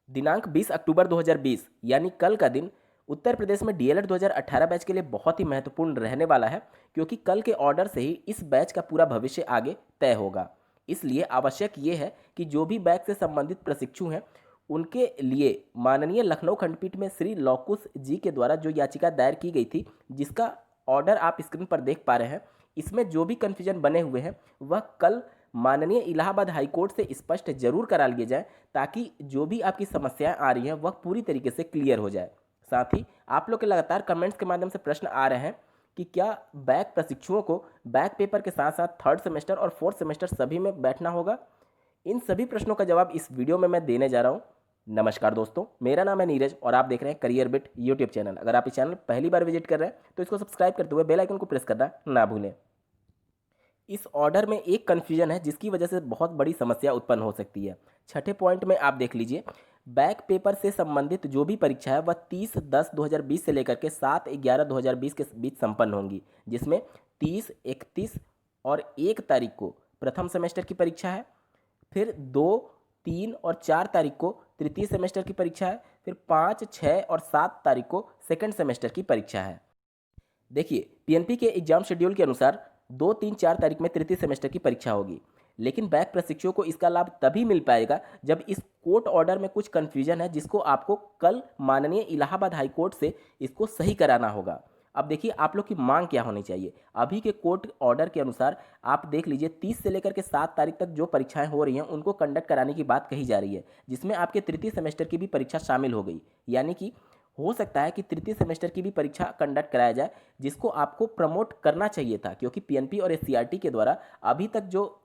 दिनांक 20 अक्टूबर 2020 यानी कल का दिन उत्तर प्रदेश में डीएलएड 2018 बैच के लिए बहुत ही महत्वपूर्ण रहने वाला है, क्योंकि कल के ऑर्डर से ही इस बैच का पूरा भविष्य आगे तय होगा। इसलिए आवश्यक ये है कि जो भी बैच से संबंधित प्रशिक्षु हैं, उनके लिए माननीय लखनऊ खंडपीठ में श्री लौकुश जी के द्वारा जो याचिका दायर की गई थी, जिसका ऑर्डर आप स्क्रीन पर देख पा रहे हैं, इसमें जो भी कन्फ्यूजन बने हुए हैं वह कल माननीय इलाहाबाद हाईकोर्ट से स्पष्ट जरूर करा लिए जाए, ताकि जो भी आपकी समस्याएं आ रही हैं वह पूरी तरीके से क्लियर हो जाए। साथ ही आप लोग के लगातार कमेंट्स के माध्यम से प्रश्न आ रहे हैं कि क्या बैक प्रशिक्षुओं को बैक पेपर के साथ साथ थर्ड सेमेस्टर और फोर्थ सेमेस्टर सभी में बैठना होगा। इन सभी प्रश्नों का जवाब इस वीडियो में मैं देने जा रहा हूं। नमस्कार दोस्तों, मेरा नाम है नीरज और आप देख रहे हैं करियर बिट यूट्यूब चैनल। अगर आप इस चैनल पहली बार विजिट कर रहे हैं तो इसको सब्सक्राइब करते हुए बेल आइकन को प्रेस करना ना भूलें। इस ऑर्डर में एक कन्फ्यूजन है जिसकी वजह से बहुत बड़ी समस्या उत्पन्न हो सकती है। छठे पॉइंट में आप देख लीजिए, बैक पेपर से संबंधित जो भी परीक्षा है वह 30/10/2020 से लेकर के 7/11/2020 के बीच संपन्न होंगी, जिसमें 30, 31 और 1 तारीख को प्रथम सेमेस्टर की परीक्षा है। फिर 2, 3 और 4 तारीख को तृतीय सेमेस्टर की परीक्षा है। फिर 5, 6 और 7 तारीख को सेकेंड सेमेस्टर की परीक्षा है। देखिए, पीएनपी के एग्जाम शेड्यूल के अनुसार 2, 3, 4 तारीख में तृतीय सेमेस्टर की परीक्षा होगी, लेकिन बैक प्रशिक्षुओं को इसका लाभ तभी मिल पाएगा जब इस कोर्ट ऑर्डर में कुछ कन्फ्यूजन है, जिसको आपको कल माननीय इलाहाबाद हाई कोर्ट से इसको सही कराना होगा। अब देखिए, आप लोग की मांग क्या होनी चाहिए। अभी के कोर्ट ऑर्डर के अनुसार आप देख लीजिए, 30 से लेकर के 7 तारीख तक जो परीक्षाएं हो रही हैं उनको कंडक्ट कराने की बात कही जा रही है, जिसमें आपके तृतीय सेमेस्टर की भी परीक्षा शामिल हो गई। यानी कि हो सकता है कि तृतीय सेमेस्टर की भी परीक्षा कंडक्ट कराया जाए, जिसको आपको प्रमोट करना चाहिए था, क्योंकि पीएनपी और एससीईआरटी के द्वारा अभी तक जो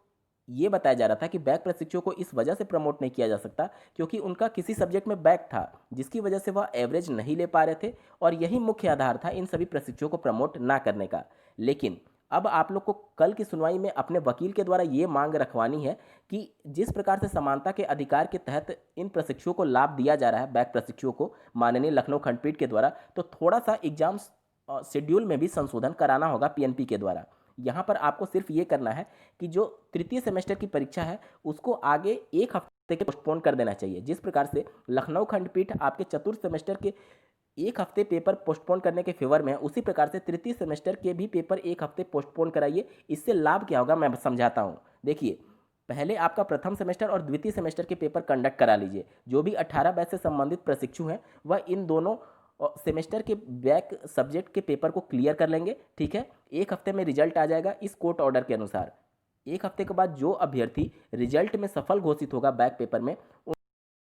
ये बताया जा रहा था कि बैक प्रशिक्षुओं को इस वजह से प्रमोट नहीं किया जा सकता क्योंकि उनका किसी सब्जेक्ट में बैक था, जिसकी वजह से वह एवरेज नहीं ले पा रहे थे, और यही मुख्य आधार था इन सभी प्रशिक्षुओं को प्रमोट ना करने का। लेकिन अब आप लोग को कल की सुनवाई में अपने वकील के द्वारा ये मांग रखवानी है कि जिस प्रकार से समानता के अधिकार के तहत इन प्रशिक्षुओं को लाभ दिया जा रहा है, बैक प्रशिक्षुओं को माननीय लखनऊ खंडपीठ के द्वारा, तो थोड़ा सा एग्जाम शेड्यूल में भी संशोधन कराना होगा पीएनपी के द्वारा। यहाँ पर आपको सिर्फ ये करना है कि जो तृतीय सेमेस्टर की परीक्षा है उसको आगे 1 हफ्ते के पोस्टपोन कर देना चाहिए। जिस प्रकार से लखनऊ खंडपीठ आपके चतुर्थ सेमेस्टर के 1 हफ्ते पेपर पोस्टपोन करने के फेवर में है, उसी प्रकार से तृतीय सेमेस्टर के भी पेपर 1 हफ्ते पोस्टपोन कराइए। इससे लाभ क्या होगा मैं समझाता हूँ। देखिए, पहले आपका प्रथम सेमेस्टर और द्वितीय सेमेस्टर के पेपर कंडक्ट करा लीजिए। जो भी 18 बैच से संबंधित प्रशिक्षु हैं वह इन दोनों सेमेस्टर के बैक सब्जेक्ट के पेपर को क्लियर कर लेंगे। ठीक है, 1 हफ्ते में रिजल्ट आ जाएगा इस कोर्ट ऑर्डर के अनुसार। 1 हफ्ते के बाद जो अभ्यर्थी रिजल्ट में सफल घोषित होगा बैक पेपर में, उन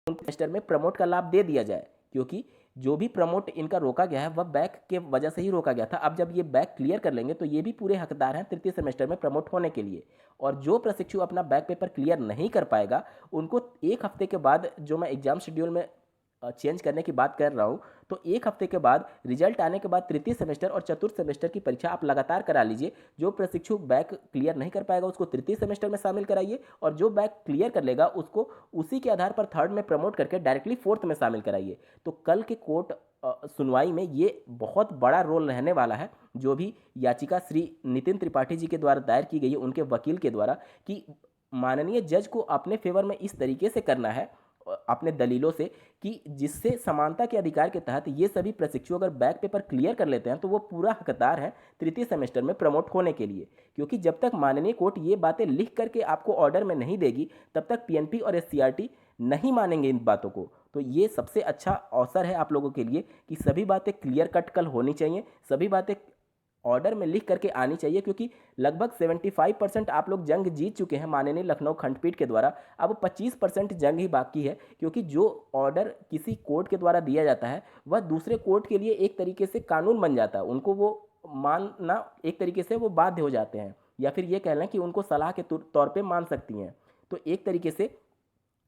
सेमेस्टर में प्रमोट का लाभ दे दिया जाए, क्योंकि जो भी प्रमोट इनका रोका गया है वह बैक के वजह से ही रोका गया था। अब जब ये बैक क्लियर कर लेंगे तो ये भी पूरे हकदार हैं तृतीय सेमेस्टर में प्रमोट होने के लिए। और जो प्रशिक्षु अपना बैक पेपर क्लियर नहीं कर पाएगा, उनको 1 हफ्ते के बाद, जो मैं एग्जाम शेड्यूल में चेंज करने की बात कर रहा हूँ, तो 1 हफ्ते के बाद रिजल्ट आने के बाद तृतीय सेमेस्टर और चतुर्थ सेमेस्टर की परीक्षा आप लगातार करा लीजिए। जो प्रशिक्षु बैक क्लियर नहीं कर पाएगा उसको तृतीय सेमेस्टर में शामिल कराइए, और जो बैक क्लियर कर लेगा उसको उसी के आधार पर थर्ड में प्रमोट करके डायरेक्टली फोर्थ में शामिल कराइए। तो कल के कोर्ट सुनवाई में ये बहुत बड़ा रोल रहने वाला है, जो भी याचिका श्री नितिन त्रिपाठी जी के द्वारा दायर की गई है उनके वकील के द्वारा, कि माननीय जज को अपने फेवर में इस तरीके से करना है अपने दलीलों से, कि जिससे समानता के अधिकार के तहत ये सभी प्रशिक्षु अगर बैक पेपर क्लियर कर लेते हैं तो वो पूरा हकदार है तृतीय सेमेस्टर में प्रमोट होने के लिए। क्योंकि जब तक माननीय कोर्ट ये बातें लिख करके आपको ऑर्डर में नहीं देगी, तब तक पीएनपी और एससीईआरटी नहीं मानेंगे इन बातों को। तो ये सबसे अच्छा अवसर है आप लोगों के लिए कि सभी बातें क्लियर कट कल होनी चाहिए, सभी बातें ऑर्डर में लिख करके आनी चाहिए, क्योंकि लगभग 75% आप लोग जंग जीत चुके हैं माननीय लखनऊ खंडपीठ के द्वारा। अब 25% जंग ही बाकी है, क्योंकि जो ऑर्डर किसी कोर्ट के द्वारा दिया जाता है वह दूसरे कोर्ट के लिए एक तरीके से कानून बन जाता है। उनको वो मानना एक तरीके से वो बाध्य हो जाते हैं, या फिर ये कह लें कि उनको सलाह के तौर पर मान सकती हैं। तो एक तरीके से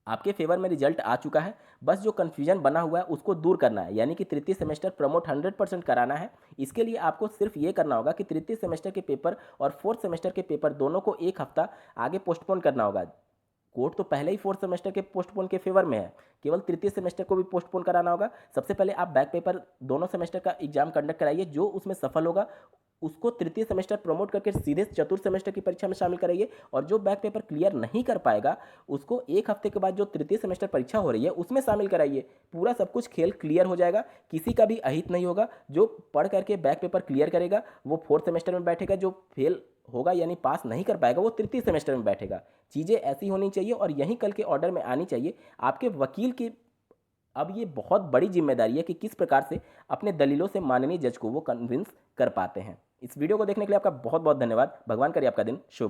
आपके फेवर में रिजल्ट आ चुका है, बस जो कन्फ्यूजन बना हुआ है उसको दूर करना है, यानी कि तृतीय सेमेस्टर प्रमोट 100% कराना है। इसके लिए आपको सिर्फ ये करना होगा कि तृतीय सेमेस्टर के पेपर और फोर्थ सेमेस्टर के पेपर दोनों को 1 हफ्ता आगे पोस्टपोन करना होगा। कोर्ट तो पहले ही फोर्थ सेमेस्टर के पोस्टपोन के फेवर में है, केवल तृतीय सेमेस्टर को भी पोस्टपोन कराना होगा। सबसे पहले आप बैक पेपर दोनों सेमेस्टर का एग्जाम कंडक्ट कराइए, जो उसमें सफल होगा उसको तृतीय सेमेस्टर प्रमोट करके सीधे चतुर्थ सेमेस्टर की परीक्षा में शामिल कराइए। और जो बैक पेपर क्लियर नहीं कर पाएगा उसको 1 हफ्ते के बाद जो तृतीय सेमेस्टर परीक्षा हो रही है उसमें शामिल कराइए। पूरा सब कुछ खेल क्लियर हो जाएगा, किसी का भी अहित नहीं होगा। जो पढ़ करके बैक पेपर क्लियर करेगा वो फोर्थ सेमेस्टर में बैठेगा, जो फेल होगा यानी पास नहीं कर पाएगा वो तृतीय सेमेस्टर में बैठेगा। चीज़ें ऐसी होनी चाहिए और यही कल के ऑर्डर में आनी चाहिए। आपके वकील की अब ये बहुत बड़ी जिम्मेदारी है कि किस प्रकार से अपने दलीलों से माननीय जज को वो कन्विंस कर पाते हैं। इस वीडियो को देखने के लिए आपका बहुत बहुत धन्यवाद। भगवान करे आपका दिन शुभ।